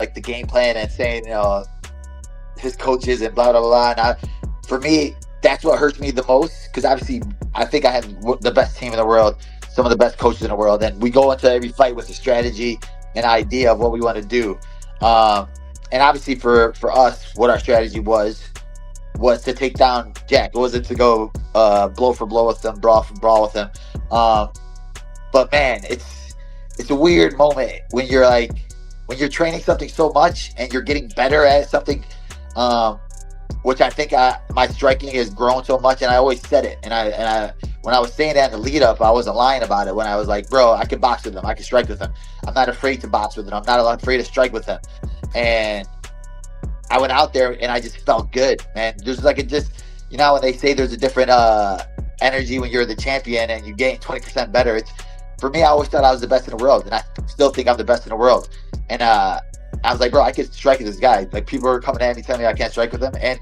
like the game plan and saying, his coaches and blah, blah, blah. And for me, that's what hurts me the most, because obviously I think I have the best team in the world, some of the best coaches in the world, and we go into every fight with a strategy and idea of what we want to do. And obviously for us, what our strategy was to take down Jack. It wasn't to go blow for blow with them, brawl for brawl with them. But man, it's a weird moment when you're training something so much and you're getting better at something, which I think my striking has grown so much, and I always said it. And I when I was saying that in the lead up, I wasn't lying about it. When I was like, bro, I can box with them, I can strike with them. I'm not afraid to box with them. I'm not afraid to strike with them. And I went out there and I just felt good, man. There's like when they say there's a different energy when you're the champion and you gain 20% better. For me, I always thought I was the best in the world, and I still think I'm the best in the world. And I was like, bro, I can strike with this guy. Like, people are coming at me telling me I can't strike with him. And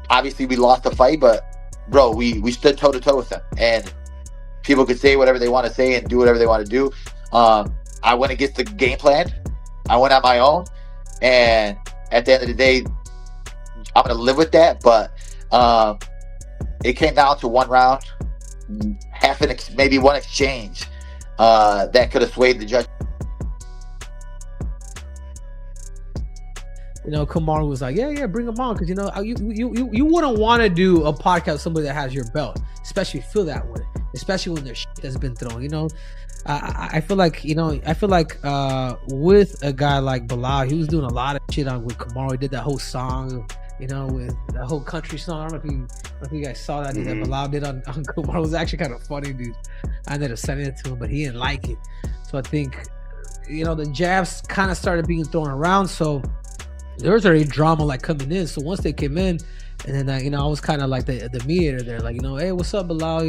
obviously we lost the fight, but bro, we stood toe to toe with him. And people could say whatever they want to say and do whatever they want to do. I went against the game plan. I went on my own. And at the end of the day, I'm going to live with that. But it came down to one round, maybe one exchange that could have swayed the judge. Kamaru was like, yeah, bring him on, because you wouldn't want to do a podcast with somebody that has your belt, especially if you feel that way, especially when there's shit that's been thrown. I feel like with a guy like Bilal, he was doing a lot of shit with Kamaru. He did that whole song, with the whole country song. I don't know if you guys saw that that Bilal did on Kamaru. It was actually kind of funny, dude. I ended up sending it to him, but he didn't like it. So I think the jabs kind of started being thrown around, so there was already drama coming in. So once they came in, and then I was kind of like the mediator there, like, hey, what's up, Bilal?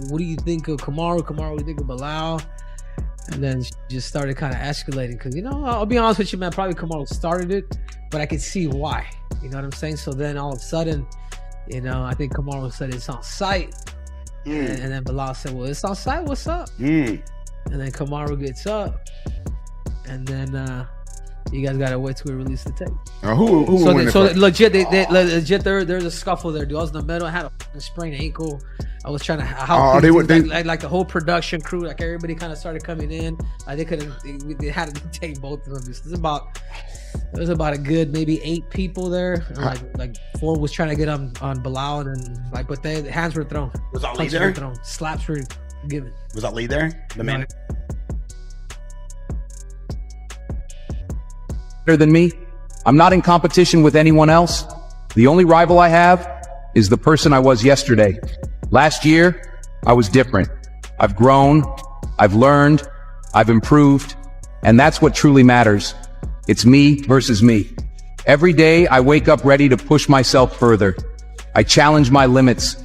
What do you think of Kamaru? What do you think of Bilal? And then she just started kind of escalating, because I'll be honest with you, man, probably Kamaru started it, but I could see why. You know what I'm saying? So then all of a sudden, I think Kamaru said it's on site, and then Bilal said, well, it's on site. What's up? And then Kamaru gets up, and then you guys gotta wait till we release the tape. So legit, there's a scuffle there, dude. I was in the middle. I had a sprained ankle. I was trying to help like the whole production crew, like everybody kind of started coming in. They had to take both of them. There was about a good maybe 8 people there. Like 4 was trying to get on Bilal, and but the hands were thrown. Was Ali there? Slaps were given. Was Ali there? The man. Than me. I'm not in competition with anyone else. The only rival I have is the person I was yesterday. Last year, I was different. I've grown, I've learned, I've improved, and that's what truly matters. It's me versus me. Every day, I wake up ready to push myself further. I challenge my limits,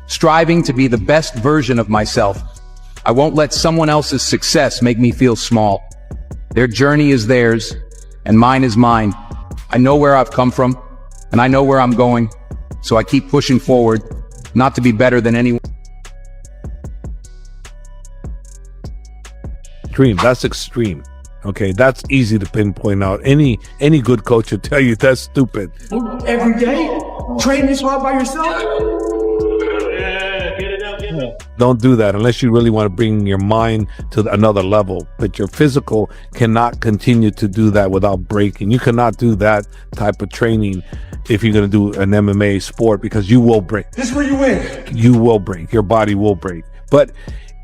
striving to be the best version of myself. I won't let someone else's success make me feel small. Their journey is theirs, and mine is mine. I know where I've come from, and I know where I'm going, so I keep pushing forward, not to be better than anyone. Extreme, that's extreme. Okay, that's easy to pinpoint out. Any good coach will tell you that's stupid. Every day? Train this hard by yourself? Don't do that unless you really want to bring your mind to another level. But your physical cannot continue to do that without breaking. You cannot do that type of training if you're going to do an MMA sport, because you will break. This is where you win. You will break. Your body will break. But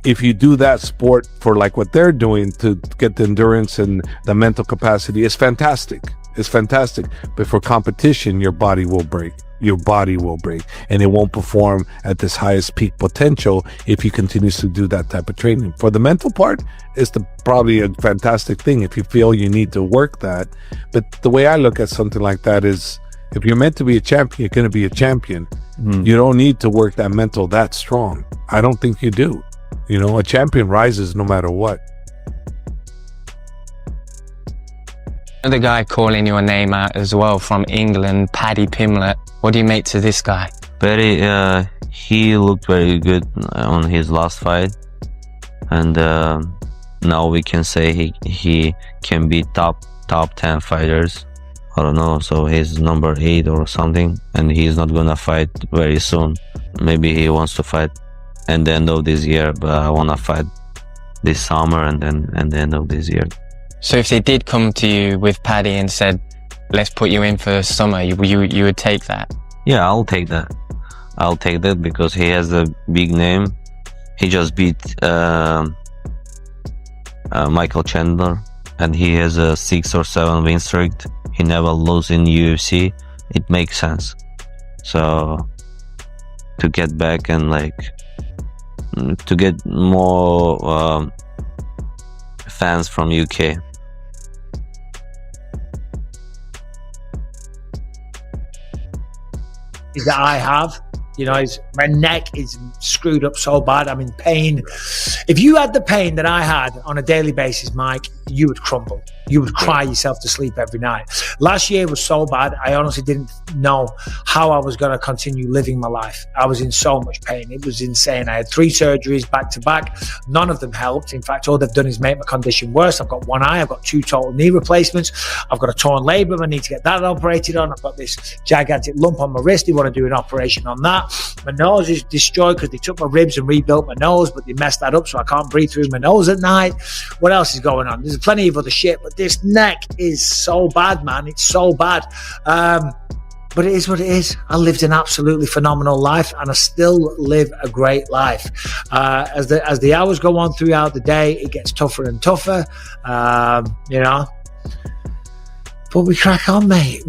if you do that sport for like what they're doing to get the endurance and the mental capacity, it's fantastic. It's fantastic. But for competition, your body will break. Your body will break, and it won't perform at this highest peak potential if you continue to do that type of training. For the mental part, it's probably a fantastic thing if you feel you need to work that. But the way I look at something like that is, if you're meant to be a champion, you're going to be a champion. You don't need to work that mental that strong. I don't think you do. A champion rises no matter what. The guy calling your name out as well from England, Paddy Pimblett. What do you make to this guy? Paddy, he looked very good on his last fight, and now we can say he can be top top 10 fighters. I don't know, so he's number 8 or something, and he's not gonna fight very soon. Maybe he wants to fight at the end of this year, but I wanna fight this summer and then at the end of this year. So if they did come to you with Paddy and said, let's put you in for summer, you would take that? Yeah, I'll take that. I'll take that because he has a big name. He just beat Michael Chandler, and he has a 6 or 7 win streak. He never loses in UFC. It makes sense. So to get back and like to get more fans from UK. That I have, you know, my neck is screwed up so bad. I'm in pain. If you had the pain that I had on a daily basis, Mike, you would crumble. You would cry yourself to sleep every night. Last year was so bad. I honestly didn't know how I was going to continue living my life. I was in so much pain. It was insane. I had 3 surgeries back to back. None of them helped. In fact, all they've done is make my condition worse. I've got one eye. I've got 2 total knee replacements. I've got a torn labrum. I need to get that operated on. I've got this gigantic lump on my wrist. They want to do an operation on that. My nose is destroyed because they took my ribs and rebuilt my nose, but they messed that up, so I can't breathe through my nose at night. What else is going on? There's plenty of other shit, but this neck is so bad, man. It's so bad. But it is what it is. I lived an absolutely phenomenal life, and I still live a great life. As the hours go on throughout the day, it gets tougher and tougher, you know. But we crack on, mate.